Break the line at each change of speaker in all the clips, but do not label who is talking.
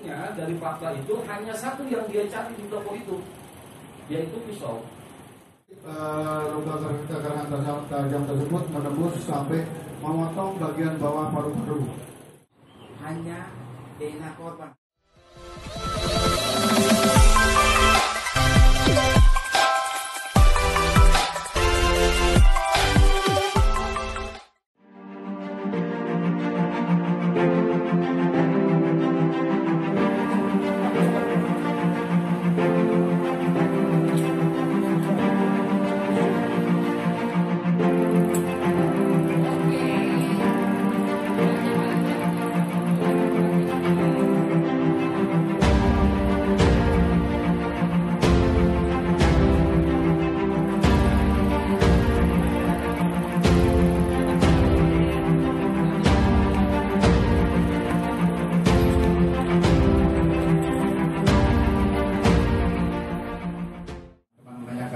Selanjutnya dari fakta itu hanya satu yang dia cari di toko itu, yaitu pisau.
Luka kekerasan tajam tersebut menembus sampai memotong bagian bawah paru-paru.
Hanya DNA korban.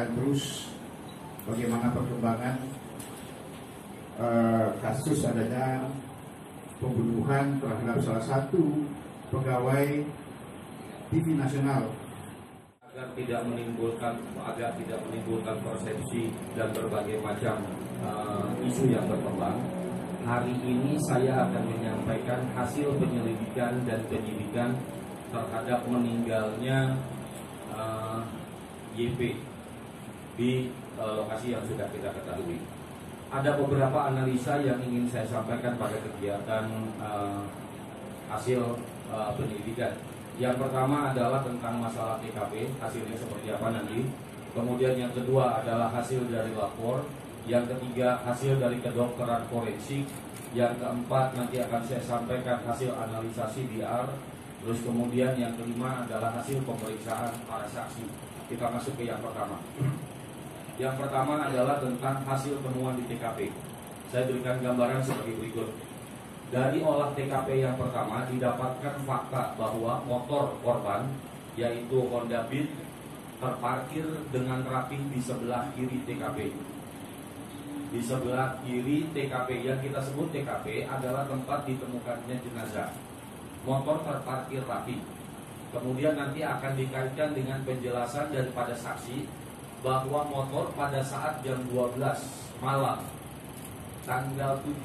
Terus bagaimana perkembangan kasus adanya pembunuhan terhadap salah satu pegawai TV nasional
agar tidak menimbulkan persepsi dan berbagai macam isu yang berkembang. Hari ini saya akan menyampaikan hasil penyelidikan dan penyidikan terhadap meninggalnya YP di lokasi yang sudah kita ketahui. Ada beberapa analisa yang ingin saya sampaikan pada kegiatan hasil penyelidikan. Yang pertama adalah tentang masalah TKP, hasilnya seperti apa nanti. Kemudian yang kedua adalah hasil dari lapor. Yang ketiga hasil dari kedokteran forensik. Yang keempat nanti akan saya sampaikan hasil analisa CDR. Terus kemudian yang kelima adalah hasil pemeriksaan para saksi. Kita masuk ke yang pertama. Yang pertama adalah tentang hasil temuan di TKP. Saya berikan gambaran sebagai berikut. Dari olah TKP yang pertama didapatkan fakta bahwa motor korban, yaitu Honda Beat, terparkir dengan rapi di sebelah kiri TKP. Di sebelah kiri TKP yang kita sebut TKP adalah tempat ditemukannya jenazah. Motor terparkir rapi. Kemudian nanti akan dikaitkan dengan penjelasan daripada saksi bahwa motor pada saat jam 12 malam tanggal 7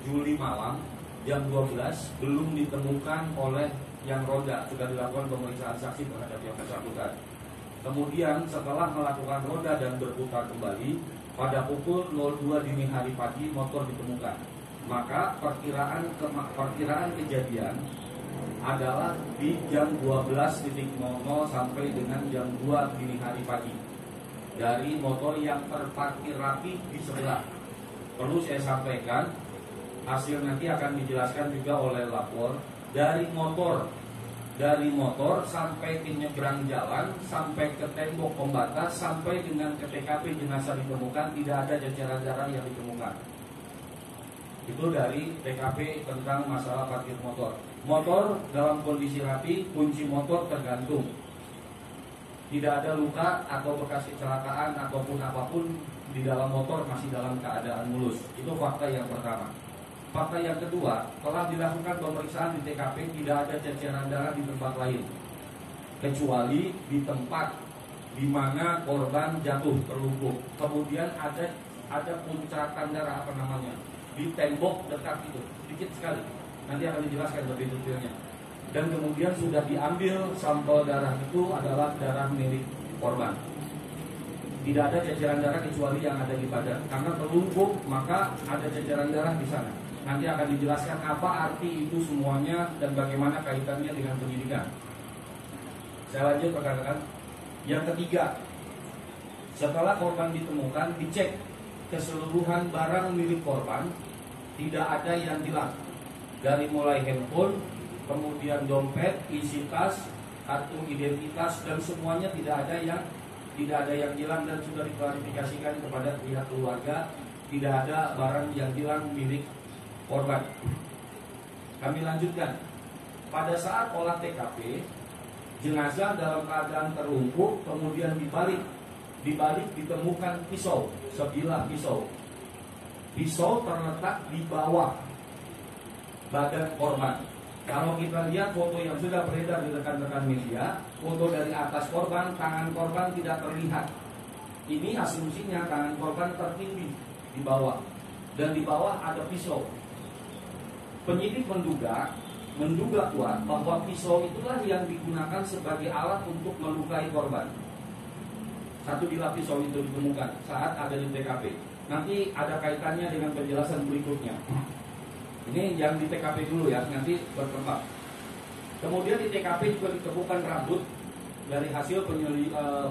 Juli malam jam 12 belum ditemukan oleh yang roda. Sudah dilakukan pemeriksaan saksi terhadap yang bersangkutan. Kemudian setelah melakukan roda dan berputar kembali pada pukul 02 dini hari pagi motor ditemukan. Maka perkiraan kejadian adalah di jam 12.00 sampai dengan jam 2 dini hari pagi. Dari motor yang terparkir rapi di sebelah. Perlu saya sampaikan, hasil nanti akan dijelaskan juga oleh lapor. Dari motor sampai ke nyebrang jalan, sampai ke tembok pembatas, sampai dengan ke TKP jenazah ditemukan, tidak ada jajaran darah yang ditemukan. Itu dari TKP tentang masalah parkir motor. Motor dalam kondisi rapi, kunci motor tergantung. Tidak ada luka atau bekas kecelakaan ataupun apapun di dalam motor, masih dalam keadaan mulus. Itu fakta yang pertama. Fakta yang kedua, telah dilakukan pemeriksaan di TKP, tidak ada ceceran darah di tempat lain kecuali di tempat di mana korban jatuh terlumpuh. Kemudian ada puncrakan darah di tembok dekat itu, sedikit sekali. Nanti akan dijelaskan lebih detailnya. Dan kemudian sudah diambil sampel darah itu adalah darah milik korban. Tidak ada ceceran darah kecuali yang ada di badan. Karena terlumpuh maka ada ceceran darah di sana. Nanti akan dijelaskan apa arti itu semuanya dan bagaimana kaitannya dengan penyidikan. Saya lanjut rekan-rekan. Yang ketiga, setelah korban ditemukan, dicek keseluruhan barang milik korban, tidak ada yang hilang. Dari mulai handphone, kemudian dompet, isi tas, kartu identitas, dan semuanya tidak ada yang hilang dan sudah diklarifikasikan kepada pihak keluarga. Tidak ada barang yang hilang milik korban. Kami lanjutkan. Pada saat olah TKP, jenazah dalam keadaan terlumpuh, kemudian dibalik ditemukan pisau, sebilah pisau. Pisau terletak di bawah badan korban. Kalau kita lihat foto yang sudah beredar di rekan-rekan media, foto dari atas korban, tangan korban tidak terlihat. Ini asumsinya tangan korban tertindih di bawah, dan di bawah ada pisau. Penyidik menduga kuat bahwa pisau itulah yang digunakan sebagai alat untuk melukai korban. Satu bila pisau itu ditemukan saat ada di TKP. Nanti ada kaitannya dengan penjelasan berikutnya. Ini yang di TKP dulu ya, nanti berkembang. Kemudian di TKP juga ditemukan rambut. Dari hasil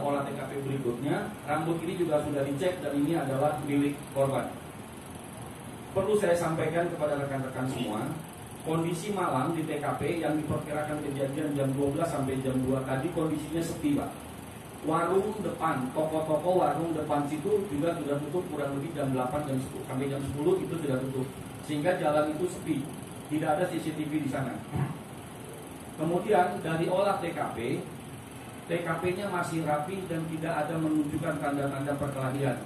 olah TKP berikutnya, rambut ini juga sudah dicek dan ini adalah milik korban. Perlu saya sampaikan kepada rekan-rekan semua, kondisi malam di TKP yang diperkirakan kejadian jam 12 sampai jam 2 tadi kondisinya sepi, Pak. Warung depan, toko-toko warung depan situ juga sudah tutup kurang lebih jam 8 jam 10 sampai jam 10 itu sudah tutup. Sehingga jalan itu sepi, tidak ada CCTV di sana. Kemudian dari olah TKP-nya masih rapi dan tidak ada menunjukkan tanda-tanda perkelahian.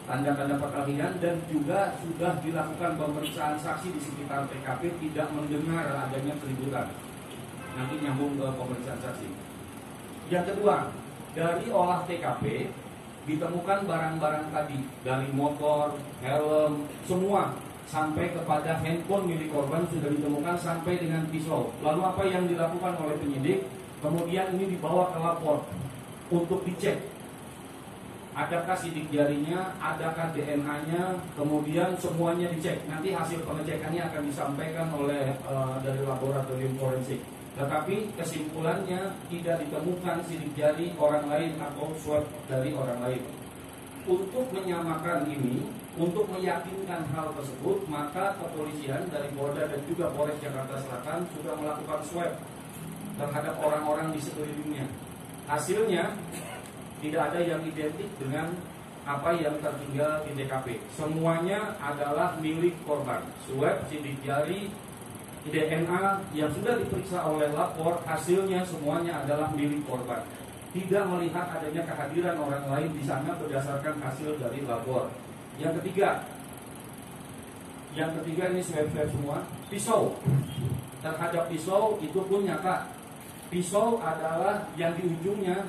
Tanda-tanda perkelahian dan juga sudah dilakukan pemeriksaan saksi di sekitar TKP tidak mendengar adanya keributan. Nanti nyambung ke pemeriksaan saksi. Yang kedua, dari olah TKP ditemukan barang-barang tadi, dari motor, helm, semua sampai kepada handphone milik korban sudah ditemukan sampai dengan pisau. Lalu apa yang dilakukan oleh penyidik? Kemudian ini dibawa ke lapor untuk dicek. Adakah sidik jarinya, adakah DNA-nya, kemudian semuanya dicek. Nanti hasil pengecekannya akan disampaikan oleh dari laboratorium forensik. Tetapi kesimpulannya tidak ditemukan sidik jari orang lain atau swab dari orang lain. Untuk menyamakan ini, untuk meyakinkan hal tersebut, maka kepolisian dari Polda dan juga Polres Jakarta Selatan sudah melakukan swab terhadap orang-orang di sekelilingnya. Hasilnya tidak ada yang identik dengan apa yang tertinggal di TKP. Semuanya adalah milik korban. Swab, sidik jari, DNA yang sudah diperiksa oleh lapor, hasilnya semuanya adalah milik korban. Tidak melihat adanya kehadiran orang lain di sana berdasarkan hasil dari lapor. Yang ketiga ini swab semua. Pisau, terhadap pisau itu pun nyata. Pisau adalah yang di ujungnya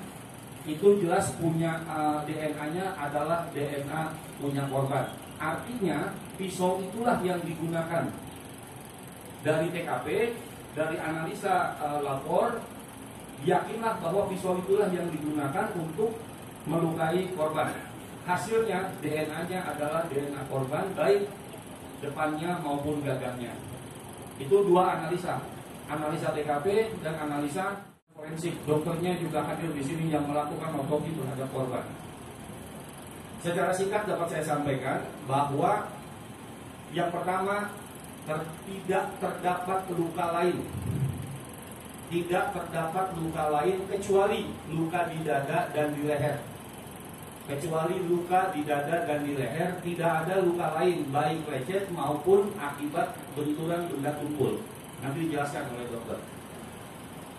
itu jelas punya DNA-nya adalah DNA punya korban. Artinya pisau itulah yang digunakan. Dari TKP, dari analisa lapor, yakinlah bahwa pisau itulah yang digunakan untuk melukai korban. Hasilnya DNA-nya adalah DNA korban, baik depannya maupun gagahnya. Itu dua analisa TKP dan analisa forensik. Dokternya juga hadir di sini yang melakukan otopsi terhadap korban. Secara singkat dapat saya sampaikan bahwa yang pertama, tidak terdapat luka lain. Tidak terdapat luka lain kecuali luka di dada dan di leher. Kecuali luka di dada dan di leher, tidak ada luka lain, baik lecet maupun akibat benturan benda tumpul. Nanti dijelaskan oleh dokter.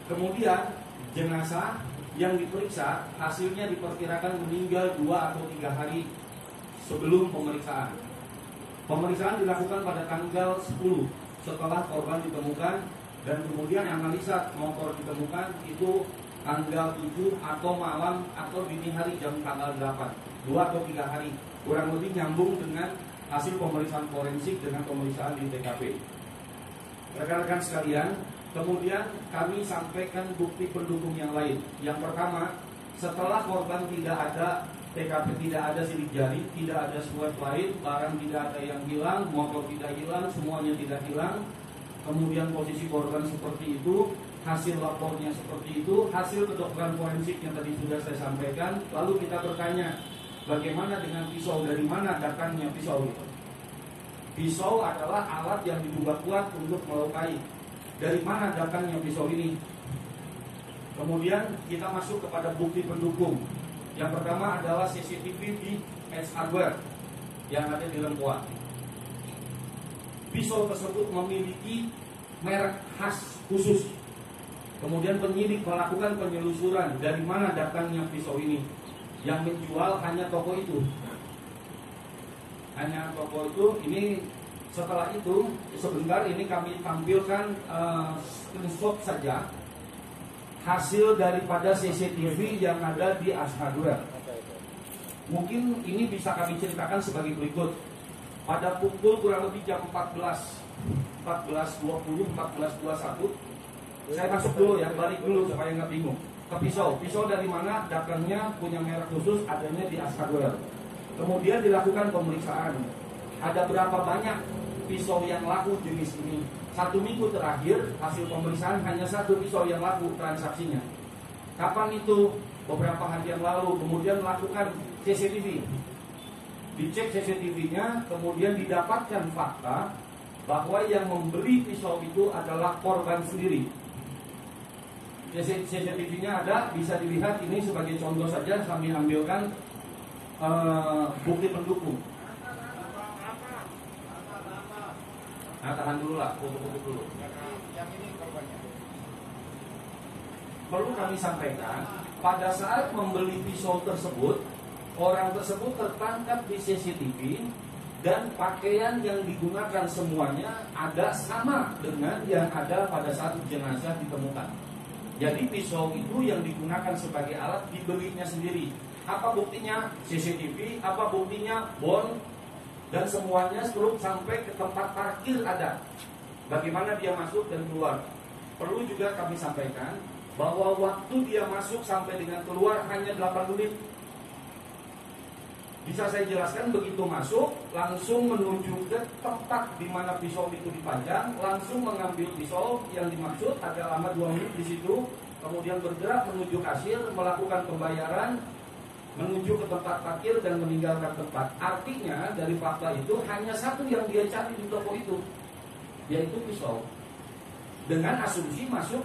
Kemudian jenazah yang diperiksa hasilnya diperkirakan meninggal 2 atau 3 hari sebelum pemeriksaan. Pemeriksaan dilakukan pada tanggal 10 setelah korban ditemukan, dan kemudian analisa motor ditemukan itu tanggal 7 atau malam atau dini hari jam tanggal 8, 2 atau 3 hari, kurang lebih nyambung dengan hasil pemeriksaan forensik dengan pemeriksaan di TKP. Rekan-rekan sekalian, kemudian kami sampaikan bukti pendukung yang lain. Yang pertama, setelah korban tidak ada TKP, tidak ada sidik jari, tidak ada swab lain, barang tidak ada yang hilang, motor tidak hilang, semuanya tidak hilang. Kemudian posisi korban seperti itu, hasil lapornya seperti itu, hasil kedokteran forensik yang tadi sudah saya sampaikan. Lalu kita bertanya, bagaimana dengan pisau, dari mana datangnya pisau itu? Pisau adalah alat yang diduga kuat untuk melukai. Dari mana datangnya pisau ini? Kemudian kita masuk kepada bukti pendukung. Yang pertama adalah CCTV di Edge Hardware yang ada di Lengkuas. Pisau tersebut memiliki merek khas khusus. Kemudian penyidik melakukan penelusuran dari mana datangnya pisau ini. Yang menjual hanya toko itu. Hanya toko itu. Ini Setelah itu sebentar ini kami tampilkan screenshot saja hasil daripada CCTV yang ada di AS Hardware. Mungkin ini bisa kami ceritakan sebagai berikut. Pada pukul kurang lebih jam 14.20, 14.21, saya masuk dulu ya, balik dulu supaya nggak bingung. Ke pisau dari mana? Datangnya punya merek khusus, adanya di AS Hardware. Kemudian dilakukan pemeriksaan. Ada berapa banyak pisau yang laku jenis ini? 1 minggu terakhir hasil pemeriksaan hanya 1 pisau yang laku transaksinya. Kapan itu? Beberapa hari yang lalu. Kemudian melakukan CCTV. Dicek CCTV-nya, kemudian didapatkan fakta bahwa yang membeli pisau itu adalah korban sendiri. CCTV-nya ada, bisa dilihat. Ini sebagai contoh saja kami ambilkan bukti pendukung. Nah, tahan dulu lah, foto-foto dulu.
Yang ini korbannya.
Perlu kami sampaikan, pada saat membeli pisau tersebut, orang tersebut tertangkap di CCTV dan pakaian yang digunakan semuanya ada sama dengan yang ada pada saat jenazah ditemukan. Jadi pisau itu yang digunakan sebagai alat dibelinya sendiri. Apa buktinya? CCTV. Apa buktinya? Bon. Dan semuanya seluruh sampai ke tempat parkir ada. Bagaimana dia masuk dan keluar. Perlu juga kami sampaikan bahwa waktu dia masuk sampai dengan keluar hanya 8 menit. Bisa saya jelaskan, begitu masuk langsung menuju ke tempat di mana pisau itu dipajang, langsung mengambil pisau yang dimaksud, agak lama 2 menit di situ, kemudian bergerak menuju kasir, melakukan pembayaran, menuju ke tempat parkir dan meninggalkan tempat. Artinya dari fakta itu hanya satu yang dia cari di toko itu, yaitu pisau. Dengan asumsi masuk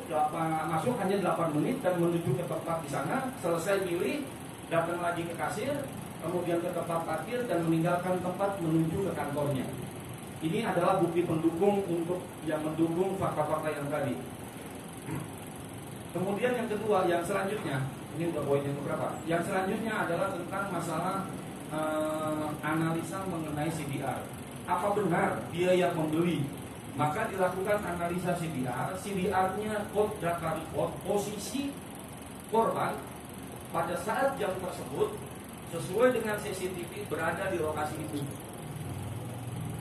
hanya 8 menit dan menuju ke tempat di sana, selesai milih, datang lagi ke kasir, kemudian ke tempat parkir dan meninggalkan tempat menuju ke kantornya. Ini adalah bukti pendukung untuk yang mendukung fakta-fakta yang tadi. Kemudian yang kedua, yang selanjutnya, ini udah poin yang keberapa? Yang selanjutnya adalah tentang masalah analisa mengenai CDR. Apa benar dia yang membeli? Maka dilakukan analisa CDR. CDR-nya code data record, posisi korban pada saat jam tersebut sesuai dengan CCTV berada di lokasi itu.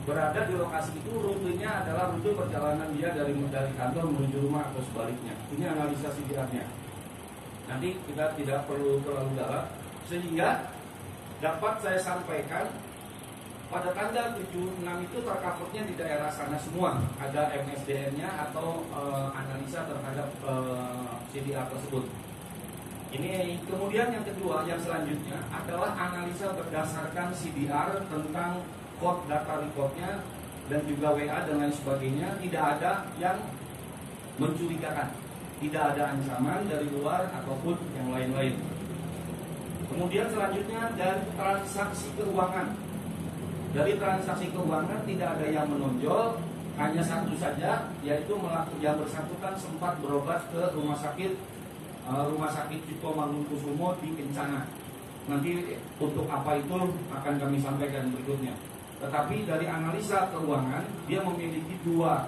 Berada di lokasi itu, rutenya adalah rute perjalanan dia dari kantor menuju rumah atau sebaliknya. Ini analisa CDR-nya. Nanti kita tidak perlu terlalu dalam, sehingga dapat saya sampaikan pada tanggal 76 itu tercovernya di daerah sana semua. Ada MSDN-nya atau analisa terhadap CDR tersebut. Ini kemudian yang kedua, yang selanjutnya adalah analisa berdasarkan CDR tentang code data recordnya dan juga WA dan lain sebagainya. Tidak ada yang mencurigakan, tidak ada ancaman dari luar ataupun yang lain-lain. Kemudian selanjutnya dari transaksi keuangan. Dari transaksi keuangan tidak ada yang menonjol, hanya satu saja, yaitu yang bersangkutan sempat berobat ke rumah sakit Cipto Mangunkusumo di Kencana. Nanti untuk apa itu akan kami sampaikan berikutnya. Tetapi dari analisa keuangan, dia memiliki dua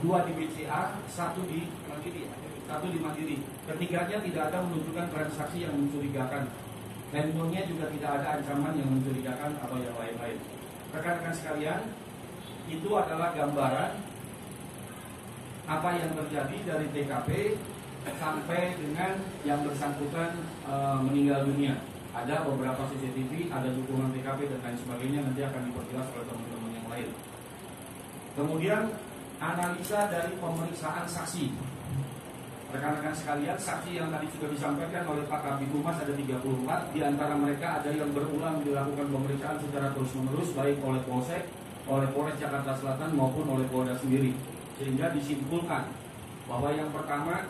di BCA, satu di Mandiri. Ketiganya tidak ada menunjukkan transaksi yang mencurigakan. Handphonenya juga tidak ada ancaman yang mencurigakan atau yang lain-lain. Rekan-rekan sekalian, itu adalah gambaran apa yang terjadi dari TKP sampai dengan yang bersangkutan meninggal dunia. Ada beberapa CCTV, ada dukungan TKP dan lain sebagainya, nanti akan diperjelas oleh teman-teman yang lain. Kemudian analisa dari pemeriksaan saksi. Rekan-rekan sekalian, saksi yang tadi sudah disampaikan oleh Pak Kabid Humas ada 34. Di antara mereka ada yang berulang dilakukan pemeriksaan secara terus-menerus, baik oleh Polsek, oleh Polres Jakarta Selatan maupun oleh Polda sendiri. Sehingga disimpulkan bahwa yang pertama,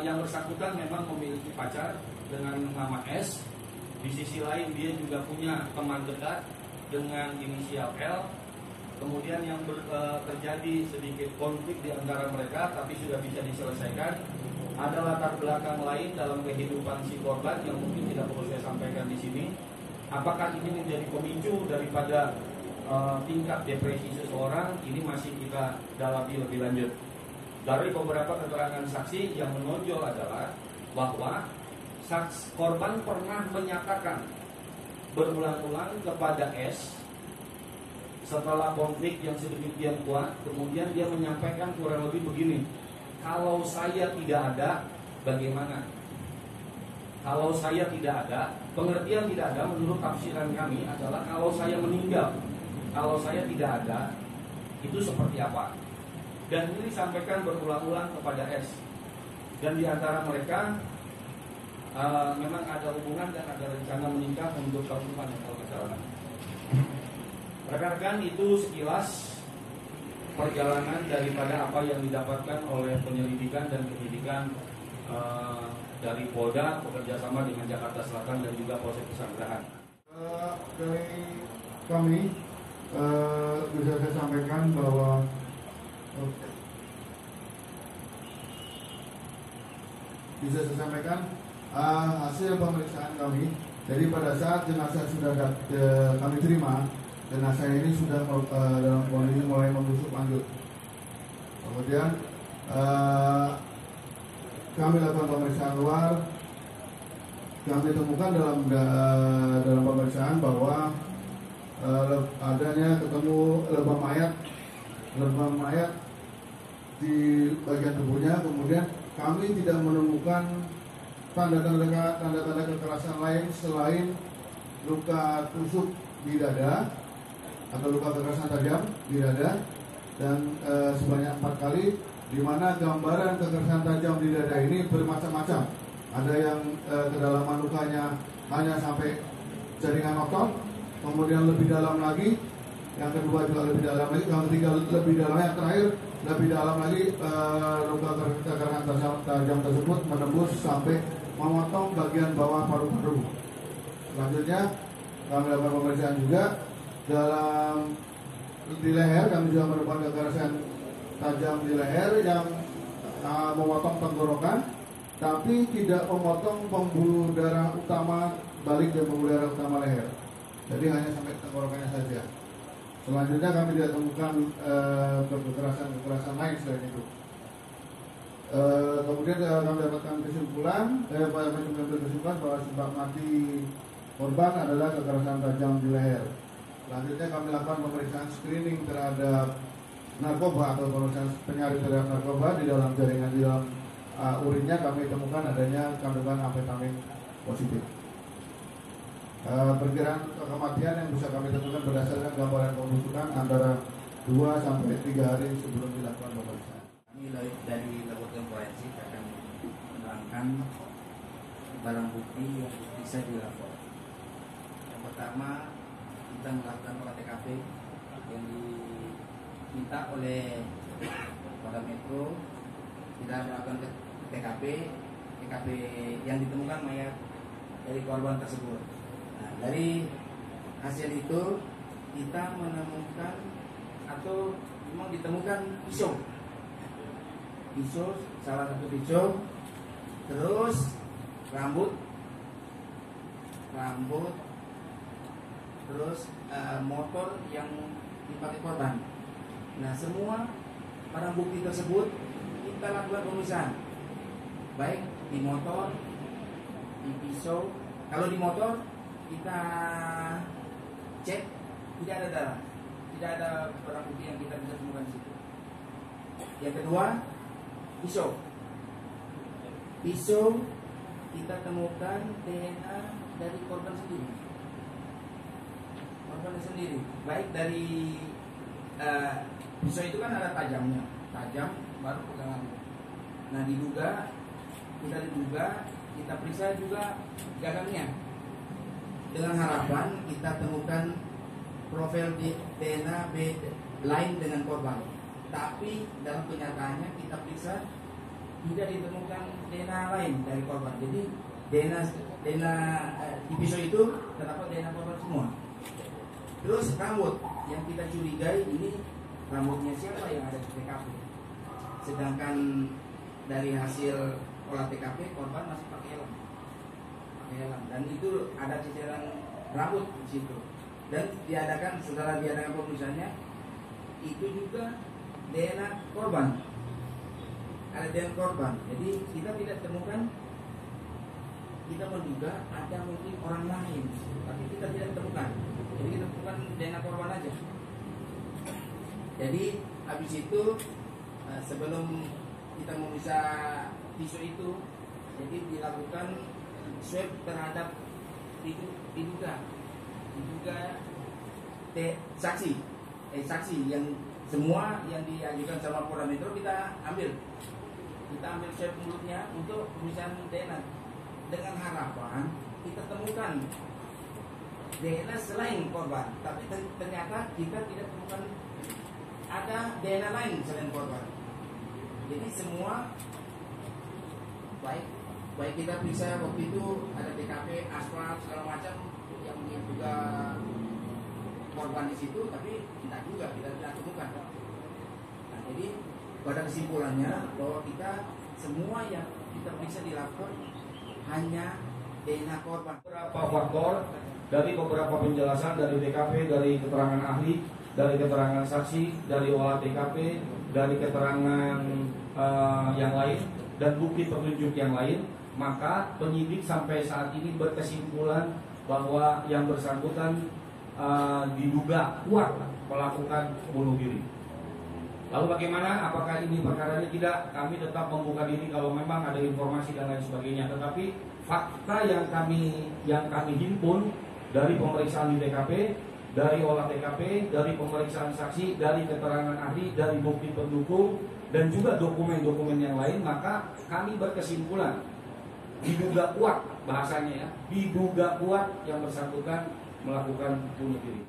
yang bersangkutan memang memiliki pacar dengan nama S. Di sisi lain dia juga punya teman dekat dengan inisial L. Kemudian yang terjadi sedikit konflik di antara mereka, tapi sudah bisa diselesaikan. Ada latar belakang lain dalam kehidupan si korban yang mungkin tidak perlu saya sampaikan di sini. Apakah ini menjadi pemicu daripada tingkat depresi seseorang ini masih kita dalami lebih lanjut. Dari beberapa keterangan saksi yang menonjol adalah bahwa korban pernah menyatakan berulang-ulang kepada S setelah konflik yang sedemikian kuat, kemudian dia menyampaikan kurang lebih begini, kalau saya tidak ada, bagaimana? Kalau saya tidak ada, pengertian tidak ada menurut tafsiran kami adalah kalau saya meninggal, kalau saya tidak ada, itu seperti apa? Dan ini disampaikan berulang-ulang kepada S. Dan di antara mereka memang ada hubungan dan ada rencana menikah untuk tahun depan kalau tidak salah. Rekan-rekan, itu sekilas perjalanan daripada apa yang didapatkan oleh penyelidikan dan penyidikan dari Polda bekerjasama dengan Jakarta Selatan dan juga Polsek Pesanggerahan.
Dari kami bisa saya sampaikan bahwa hasil pemeriksaan kami. Jadi pada saat jenazah sudah kami terima, jenazah ini sudah dalam kondisi mulai membusuk lanjut. Kemudian kami lakukan pemeriksaan luar. Kami temukan dalam pemeriksaan bahwa adanya ketemu lebam mayat di bagian tubuhnya. Kemudian kami tidak menemukan tanda-tanda kekerasan lain selain luka tusuk di dada atau luka kekerasan tajam di dada, dan sebanyak 4 kali, di mana gambaran kekerasan tajam di dada ini bermacam-macam. Ada yang kedalaman lukanya hanya sampai jaringan otot, kemudian lebih dalam lagi, yang kedua juga lebih dalam lagi, yang ketiga lebih dalam, yang terakhir lebih dalam lagi, luka kekerasan tajam tersebut menembus sampai memotong bagian bawah paru-paru. Selanjutnya kami lakukan pemeriksaan juga di leher. Kami juga menemukan kekerasan tajam di leher yang memotong tenggorokan, tapi tidak memotong pembuluh darah utama balik dan pembuluh darah utama leher. Jadi hanya sampai tenggorokannya saja. Selanjutnya kami tidak temukan kekerasan lain selain itu. Kemudian kami dapatkan kesimpulan bahwa sebab mati korban adalah kekerasan tajam di leher. Selanjutnya kami lakukan pemeriksaan screening terhadap narkoba atau pemeriksaan penyaring terhadap narkoba di dalam jaringan, di dalam urinnya kami temukan adanya kandungan amfetamin positif. Perkiraan kematian yang bisa kami tentukan berdasarkan gambaran pembusukan antara 2 sampai 3 hari sebelum dilakukan pemeriksaan.
Kami dari laboratorium forensik akan menerangkan barang bukti yang bisa dilapor. Yang pertama, kita melakukan olah TKP yang diminta oleh Polda Metro. Kita melakukan TKP yang ditemukan mayat dari korban tersebut. Nah, dari hasil itu kita menemukan atau memang ditemukan pisau, salah satu pisau, terus rambut, terus motor yang dipakai korban. Nah, semua barang bukti tersebut kita lakukan pemeriksaan, baik di motor, di pisau. Kalau di motor kita cek tidak ada darah, tidak ada barang bukti yang kita bisa temukan di situ. Yang kedua, pisau kita temukan DNA dari korban sendiri, baik dari pisau itu kan ada tajam baru pegangan. Nah, kita periksa juga gagangnya dengan harapan kita temukan profil DNA lain dengan korban. Tapi dalam kenyataannya kita periksa tidak ditemukan DNA lain dari korban. Jadi DNA di pisau itu terdapat DNA korban semua. Terus rambut yang kita curigai ini rambutnya siapa yang ada di TKP. Sedangkan dari hasil olah TKP korban masih pakai helm, dan itu ada ceceran rambut di situ. dan setelah diadakan pemeriksaannya itu juga DNA korban, ada DNA korban. Jadi kita tidak temukan, kita menduga ada mungkin orang lain, tapi kita tidak temukan. Jadi kita temukan DNA korban aja. Jadi habis itu sebelum kita memeriksa tisu itu, jadi dilakukan swab terhadap diduga saksi yang semua yang diajukan sama Polda Metro kita ambil swab mulutnya untuk pemeriksaan DNA dengan harapan kita temukan DNA selain korban, tapi ternyata kita tidak temukan ada DNA lain selain korban. Jadi semua baik kita periksa waktu itu ada TKP, aspal segala macam yang juga korban di situ, tapi tidak juga kita tidak temukan. Nah, jadi pada kesimpulannya bahwa kita semua yang kita periksa di lapor hanya DNA korban.
Beberapa faktor dari beberapa penjelasan dari TKP, dari keterangan ahli, dari keterangan saksi, dari olah TKP, dari keterangan yang lain dan bukti petunjuk yang lain, maka penyidik sampai saat ini berkesimpulan bahwa yang bersangkutan diduga kuat melakukan bunuh diri. Lalu bagaimana? Apakah ini perkara ini? Tidak, kami tetap membuka diri kalau memang ada informasi dan lain sebagainya. Tetapi fakta yang kami himpun dari pemeriksaan di TKP, dari olah TKP, dari pemeriksaan saksi, dari keterangan ahli, dari bukti pendukung, dan juga dokumen-dokumen yang lain, maka kami berkesimpulan diduga kuat, bahasanya ya, diduga kuat yang bersangkutan melakukan bunuh diri.